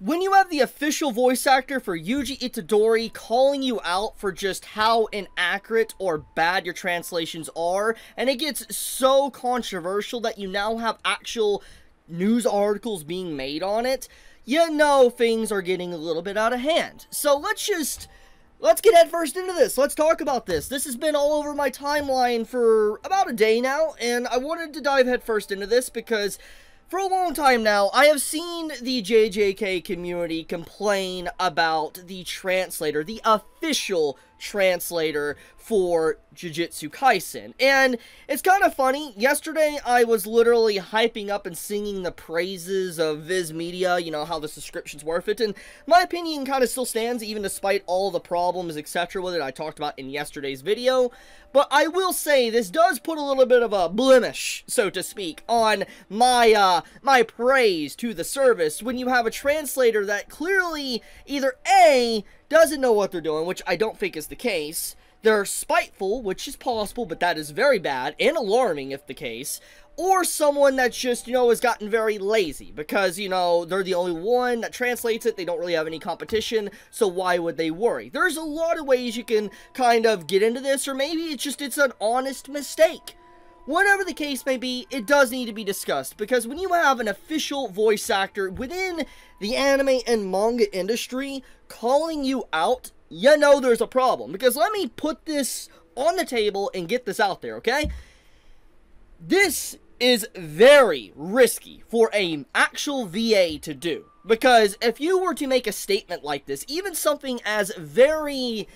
When you have the official voice actor for Yuji Itadori calling you out for just how inaccurate or bad your translations are, and it gets so controversial that you now have actual news articles being made on it, you know things are getting a little bit out of hand. So let's get headfirst into this. Let's talk about this. This has been all over my timeline for about a day now, and I wanted to dive headfirst into this because for a long time now, I have seen the JJK community complain about the translator, the official translator for Jujutsu Kaisen. And it's kind of funny. Yesterday, I was literally hyping up and singing the praises of Viz Media, you know, how the subscription's worth it. And my opinion kind of still stands, even despite all the problems, etc. with it I talked about in yesterday's video. But I will say, this does put a little bit of a blemish, so to speak, on my praise to the service when you have a translator that clearly either A, doesn't know what they're doing, which I don't think is the case, they're spiteful, which is possible, but that is very bad and alarming if the case, or someone that's just, you know, has gotten very lazy because, you know, they're the only one that translates it, they don't really have any competition, so why would they worry? There's a lot of ways you can kind of get into this, or maybe it's an honest mistake. Whatever the case may be, it does need to be discussed, because when you have an official voice actor within the anime and manga industry calling you out, you know there's a problem. Because let me put this on the table and get this out there, okay? This is very risky for an actual VA to do. Because if you were to make a statement like this, even something as very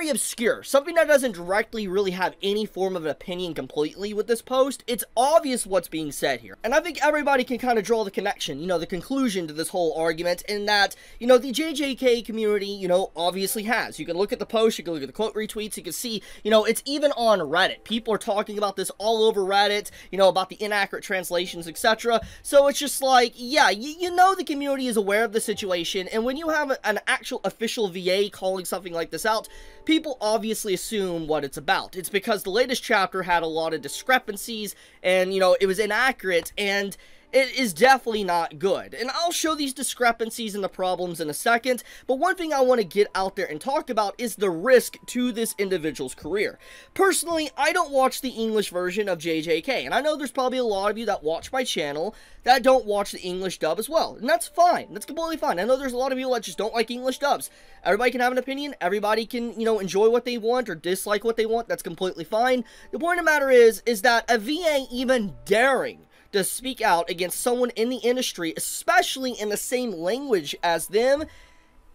obscure, something that doesn't directly really have any form of an opinion completely with this post, it's obvious what's being said here. And I think everybody can kind of draw the connection, you know, the conclusion to this whole argument, in that, you know, the JJK community, you know, obviously has. You can look at the post, you can look at the quote retweets, you can see, you know, it's even on Reddit. People are talking about this all over Reddit, you know, about the inaccurate translations, etc. So it's just like, yeah, you know the community is aware of the situation, and when you have an actual official VA calling something like this out, people obviously assume what it's about. It's because the latest chapter had a lot of discrepancies, and, you know, it was inaccurate, and it is definitely not good. And I'll show these discrepancies and the problems in a second, but one thing I want to get out there and talk about is the risk to this individual's career. Personally, I don't watch the English version of JJK, and I know there's probably a lot of you that watch my channel that don't watch the English dub as well, and that's fine. That's completely fine. I know there's a lot of people that just don't like English dubs. Everybody can have an opinion. Everybody can, you know, enjoy what they want or dislike what they want. That's completely fine. The point of the matter is that a VA even daring to speak out against someone in the industry, especially in the same language as them,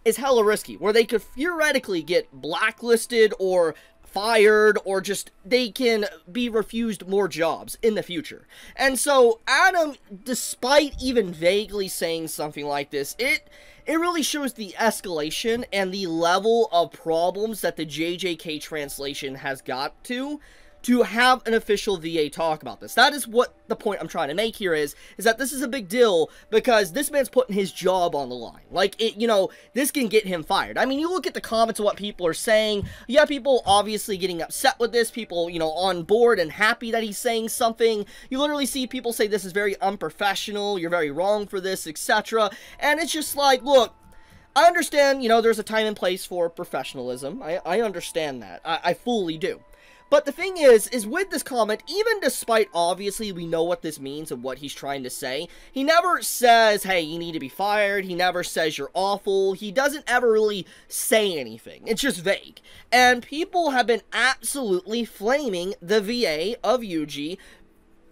is hella risky, where they could theoretically get blacklisted or fired, or just they can be refused more jobs in the future. And so Adam, despite even vaguely saying something like this, it really shows the escalation and the level of problems that the JJK translation has got to have an official VA talk about this. That is what the point I'm trying to make here is that this is a big deal, because this man's putting his job on the line. Like, it, you know, this can get him fired. I mean, you look at the comments of what people are saying. Yeah, people obviously getting upset with this. People, you know, on board and happy that he's saying something. You literally see people say this is very unprofessional, you're very wrong for this, etc. And it's just like, look, I understand, you know, there's a time and place for professionalism. I understand that. I fully do. But the thing is with this comment, even despite obviously we know what this means and what he's trying to say, he never says, hey, you need to be fired. He never says you're awful. He doesn't ever really say anything. It's just vague. And people have been absolutely flaming the VA of Yuji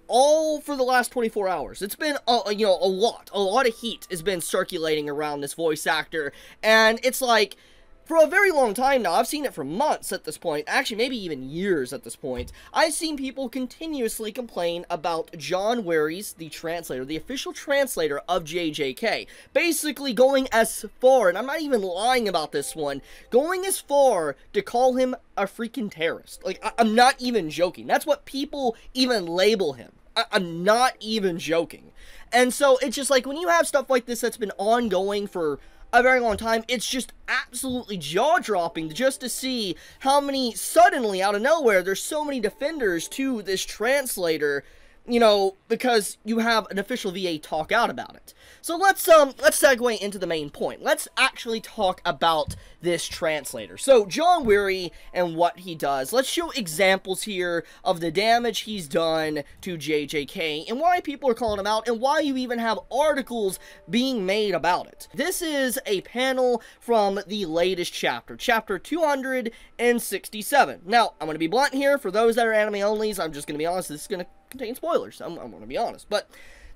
all for the last 24 hours. It's been, you know, a lot of heat has been circulating around this voice actor, and it's like, for a very long time now, I've seen it for months at this point, actually maybe even years at this point, I've seen people continuously complain about John Waries, the translator, the official translator of JJK, basically going as far, and I'm not even lying about this one, going as far to call him a freaking terrorist. Like, I'm not even joking. That's what people even label him. I'm not even joking. And so, it's just like, when you have stuff like this that's been ongoing for a very long time, it's just absolutely jaw-dropping just to see how many, suddenly, out of nowhere, there's so many defenders to this translator you know, because you have an official VA talk out about it. So let's segue into the main point. Let's actually talk about this translator. So John Weary and what he does. Let's show examples here of the damage he's done to JJK and why people are calling him out and why you even have articles being made about it. This is a panel from the latest chapter, chapter 267. Now, I'm going to be blunt here. For those that are anime onlys, I'm just going to be honest, this is going to contain spoilers. I'm going to be honest. But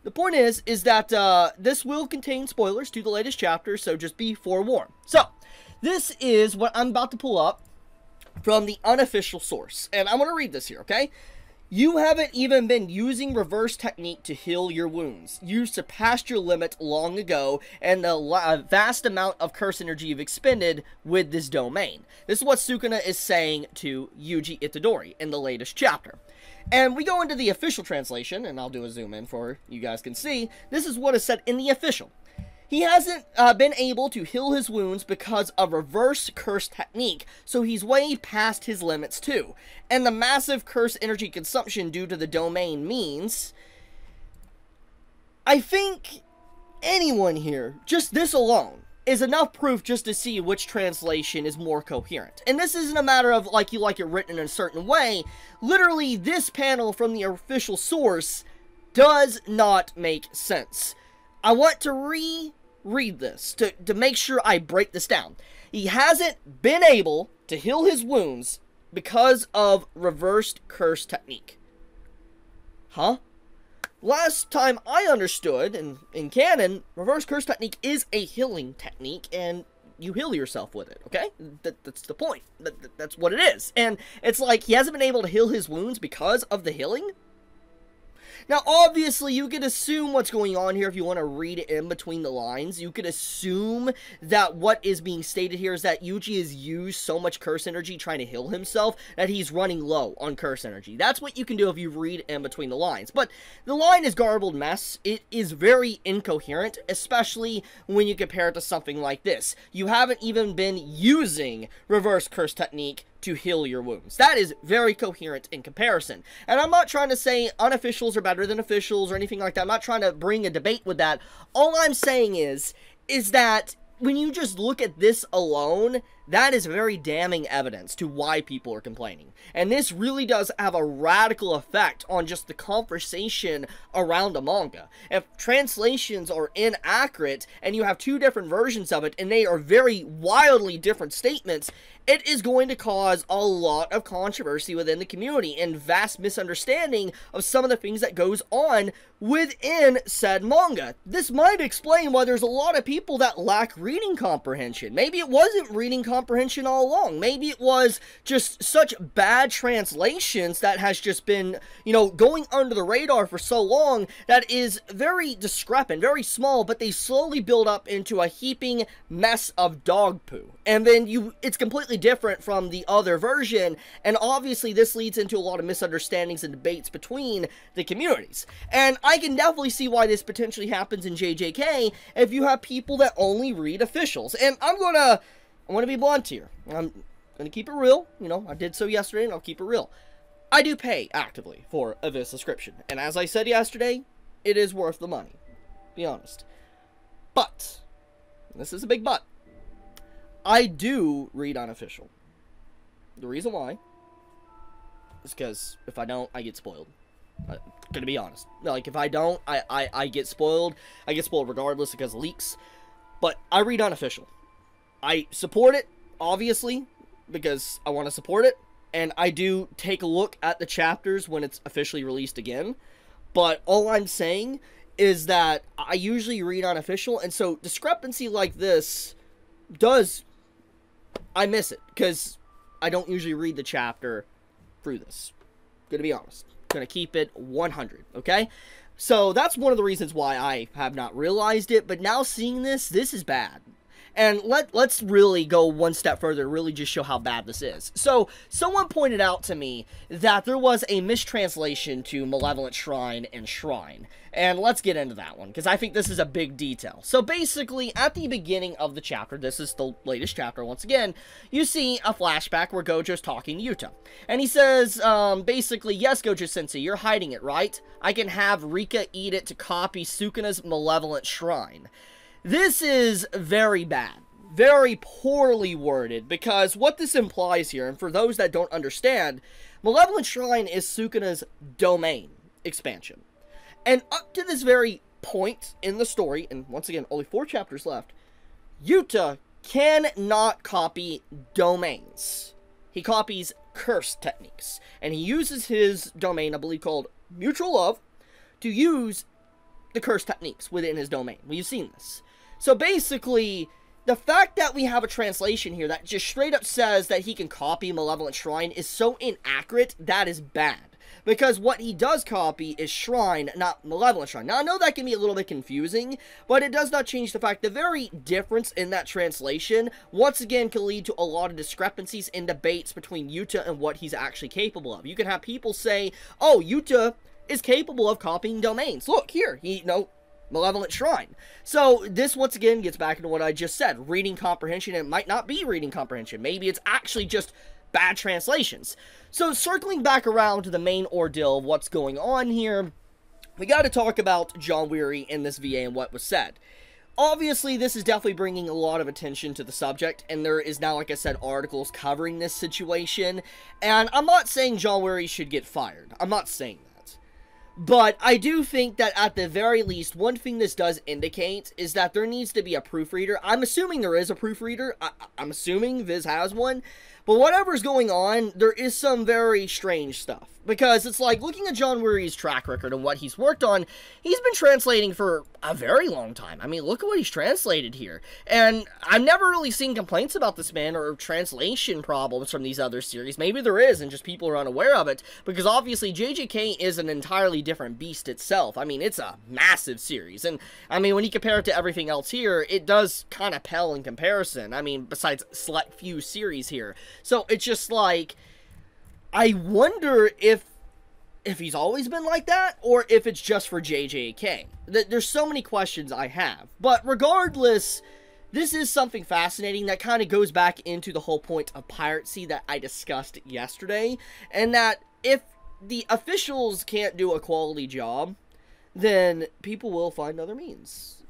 the point is that this will contain spoilers to the latest chapter, so just be forewarned. So, this is what I'm about to pull up from the unofficial source. And I'm going to read this here, okay? You haven't even been using reverse technique to heal your wounds. You surpassed your limit long ago, and the vast amount of curse energy you've expended with this domain. This is what Sukuna is saying to Yuji Itadori in the latest chapter. And we go into the official translation, and I'll do a zoom in for you guys can see. This is what is said in the official. He hasn't been able to heal his wounds because of reverse curse technique, so he's way past his limits too. And the massive curse energy consumption due to the domain means, I think anyone here, just this alone, is enough proof just to see which translation is more coherent. And this isn't a matter of like you like it written in a certain way. Literally, this panel from the official source does not make sense. I want to reread this to make sure I break this down. He hasn't been able to heal his wounds because of reversed curse technique. Huh? Last time I understood, in canon, reverse curse technique is a healing technique, and you heal yourself with it, okay? That's the point. That's what it is. And it's like, he hasn't been able to heal his wounds because of the healing? Now, obviously, you could assume what's going on here if you want to read it in between the lines. You could assume that what is being stated here is that Yuji has used so much curse energy trying to heal himself that he's running low on curse energy. That's what you can do if you read in between the lines. But the line is garbled mess. It is very incoherent, especially when you compare it to something like this. You haven't even been using reverse curse technique to heal your wounds. That is very coherent in comparison. And I'm not trying to say unofficials are better than officials or anything like that. I'm not trying to bring a debate with that. All I'm saying is that when you just look at this alone, that is very damning evidence to why people are complaining. And this really does have a radical effect on just the conversation around a manga. If translations are inaccurate and you have two different versions of it and they are very wildly different statements, it is going to cause a lot of controversy within the community and vast misunderstanding of some of the things that goes on within said manga. This might explain why there's a lot of people that lack reading comprehension. Maybe it wasn't reading comprehension all along. Maybe it was just such bad translations that has just been, you know, going under the radar for so long that is very discrepant, very small, but they slowly build up into a heaping mess of dog poo. And then it's completely different from the other version, and obviously this leads into a lot of misunderstandings and debates between the communities. And I can definitely see why this potentially happens in JJK if you have people that only read officials. And I'm gonna be blunt here. I'm gonna keep it real. You know, I did so yesterday, and I'll keep it real. I do pay actively for this subscription, and as I said yesterday, it is worth the money. Be honest. But this is a big but. I do read unofficial. The reason why is because if I don't, I get spoiled. I'm gonna be honest. Like, if I don't, I get spoiled. I get spoiled regardless because of leaks. But I read unofficial. I support it, obviously, because I want to support it. And I do take a look at the chapters when it's officially released again. But all I'm saying is that I usually read unofficial. And so discrepancy like this I miss it, because I don't usually read the chapter through this. Gonna be honest. Gonna keep it 100, okay? So that's one of the reasons why I have not realized it, but now seeing this is bad. And let's really go one step further, really just show how bad this is. So, someone pointed out to me that there was a mistranslation to Malevolent Shrine and Shrine. And let's get into that one, because I think this is a big detail. So basically, at the beginning of the chapter, this is the latest chapter once again, you see a flashback where Gojo's talking to Yuta. And he says, basically, yes, Gojo-sensei, you're hiding it, right? I can have Rika eat it to copy Sukuna's malevolent shrine. This is very bad. Very poorly worded, because what this implies here, and for those that don't understand, Malevolent Shrine is Sukuna's domain expansion. And up to this very point in the story, and once again, only 4 chapters left, Yuta cannot copy domains. He copies curse techniques. And he uses his domain, I believe called Mutual Love, to use the curse techniques within his domain. We've seen this. So basically, the fact that we have a translation here that just straight up says that he can copy Malevolent Shrine is so inaccurate, that is bad. Because what he does copy is Shrine, not Malevolent Shrine. Now, I know that can be a little bit confusing, but it does not change the fact the very difference in that translation, once again, can lead to a lot of discrepancies and debates between Yuta and what he's actually capable of. You can have people say, oh, Yuta is capable of copying domains. Look, here, Malevolent Shrine. So, this once again gets back into what I just said. Reading comprehension, it might not be reading comprehension. Maybe it's actually just bad translations. So, circling back around to the main ordeal of what's going on here, we got to talk about John Weary in this VA and what was said. Obviously, this is definitely bringing a lot of attention to the subject, and there is now, like I said, articles covering this situation. And I'm not saying John Weary should get fired. I'm not saying that. But I do think that at the very least, one thing this does indicate is that there needs to be a proofreader. I'm assuming there is a proofreader. I'm assuming Viz has one. But whatever's going on, there is some very strange stuff. Because it's like, looking at John Weary's track record and what he's worked on, he's been translating for a very long time. I mean, look at what he's translated here. And I've never really seen complaints about this man or translation problems from these other series. Maybe there is, and just people are unaware of it. Because obviously, JJK is an entirely different beast itself. I mean, it's a massive series. And, I mean, when you compare it to everything else here, it does kind of pale in comparison. I mean, besides select few series here. So, it's just like, I wonder if he's always been like that, or if it's just for JJK. There's so many questions I have. But regardless, this is something fascinating that kind of goes back into the whole point of piracy that I discussed yesterday. And that if the officials can't do a quality job, then people will find other means.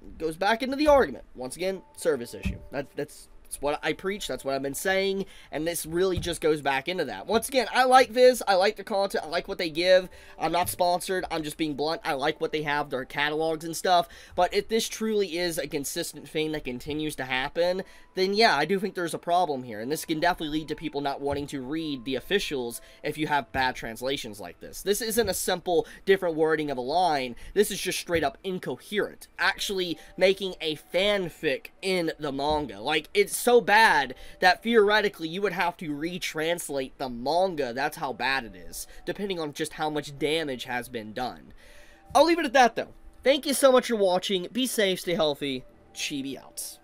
It goes back into the argument. Once again, service issue. That's what I preach, that's what I've been saying, and this really just goes back into that. Once again, I like Viz, I like the content, I like what they give. I'm not sponsored, I'm just being blunt. I like what they have, their catalogs and stuff, but if this truly is a consistent thing that continues to happen, then yeah, I do think there's a problem here, and this can definitely lead to people not wanting to read the officials if you have bad translations like this. This isn't a simple, different wording of a line, this is just straight up incoherent. Actually making a fanfic in the manga. Like, it's so bad that theoretically you would have to retranslate the manga. That's how bad it is, depending on just how much damage has been done. I'll leave it at that though. Thank you so much for watching. Be safe, stay healthy. Chibi out.